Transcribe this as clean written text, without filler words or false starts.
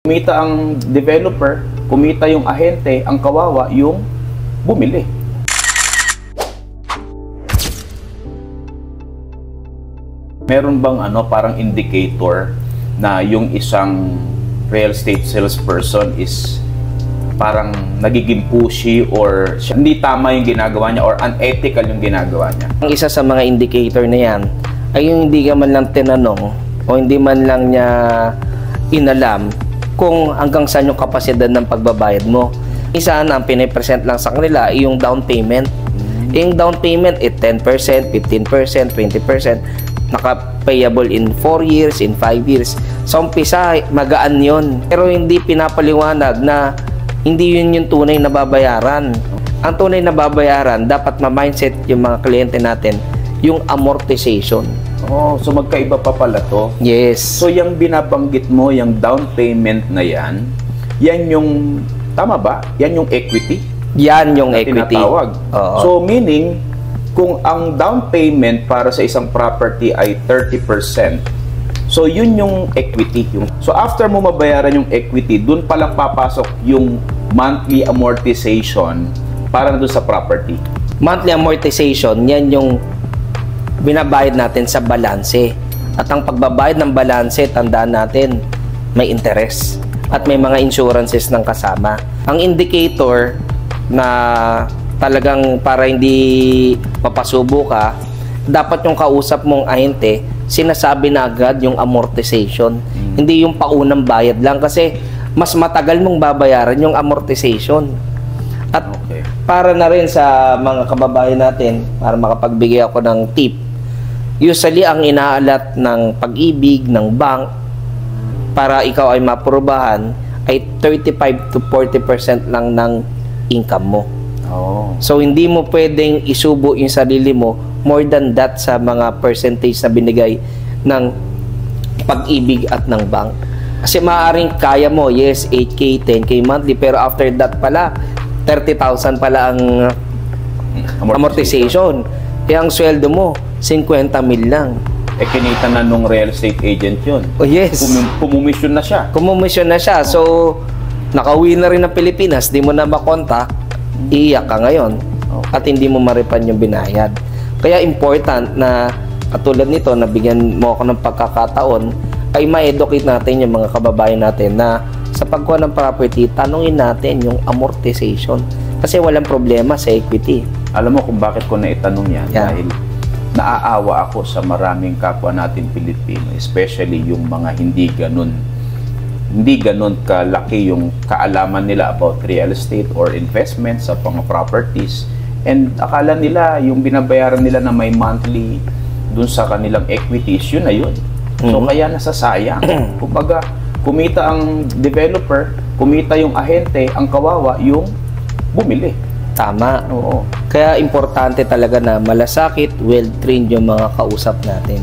Kumita ang developer, kumita yung ahente, ang kawawa yung bumili. Meron bang parang indicator na yung isang real estate salesperson is parang nagiging pushy or hindi tama yung ginagawa niya or unethical yung ginagawa niya? Ang isa sa mga indicator na yan ay yung hindi ka man lang tinanong o hindi man lang niya inalam kung hanggang saan yung kapasidad ng pagbabayad mo. Isa na ang pinipresent lang sa kanila ay yung down payment. Yung down payment 10%, 15%, 20%, naka-payable in 4 years, in 5 years. Sa umpisa, magaan yun. Pero hindi pinapaliwanag na hindi yun yung tunay na babayaran. Ang tunay na babayaran, dapat ma-mindset yung mga kliyente natin, yung amortization. Oh, so magkaiba pa pala to? Yes. So yung binabanggit mo, yung down payment na yan yung, tama ba? Yan yung equity? Yan yung equity. Tinatawag. So meaning, kung ang down payment para sa isang property ay 30%, so yun yung equity. So after mo mabayaran yung equity, dun palang papasok yung monthly amortization para doon sa property. Monthly amortization, yan yung binabayad natin sa balanse. At ang pagbabayad ng balanse, tandaan natin, may interest at may mga insurances ng kasama. Ang indicator na talagang para hindi mapasubo ka, dapat yung kausap mong ahente, sinasabi na agad yung amortization. Hindi yung paunang bayad lang kasi mas matagal mong babayaran yung amortization. At para na rin sa mga kababayan natin, para makapagbigay ako ng tip, usually ang inaalat ng Pag-ibig, ng bank, para ikaw ay maprobahan, ay 35 to 40% lang ng income mo. So hindi mo pwedeng isubo yung sarili mo more than that sa mga percentage na binigay ng Pag-ibig at ng bank. Kasi maaaring kaya mo, yes, 8K, 10K monthly, pero after that pala, 30,000 pala ang amortization. Kaya ang sweldo mo, 50 mil lang. Kinita na nung real estate agent yun. Oh yes. Kumumisyon na siya. Kumumisyon na siya. So, nakauwi na rin ng Pilipinas, di mo na makontak, iiyak ka ngayon. At hindi mo maripan yung binayad. Kaya important na katulad nito, nabigyan mo ako ng pagkakataon, ay ma-educate natin yung mga kababayan natin na sa pagkuha ng property, tanungin natin yung amortization. Kasi walang problema sa equity. Alam mo kung bakit ko naitanong yan? Dahil naaawa ako sa maraming kapwa natin Pilipino, especially yung mga hindi ganun kalaki yung kaalaman nila about real estate or investment sa mga properties. And akala nila yung binabayaran nila na may monthly dun sa kanilang equities, yun na yun. So kaya nasasayang. Kumbaga, kumita ang developer, kumita yung ahente, ang kawawa yung bumili. Tama. Oo. Kaya importante talaga na malasakit, well-trained yung mga kausap natin.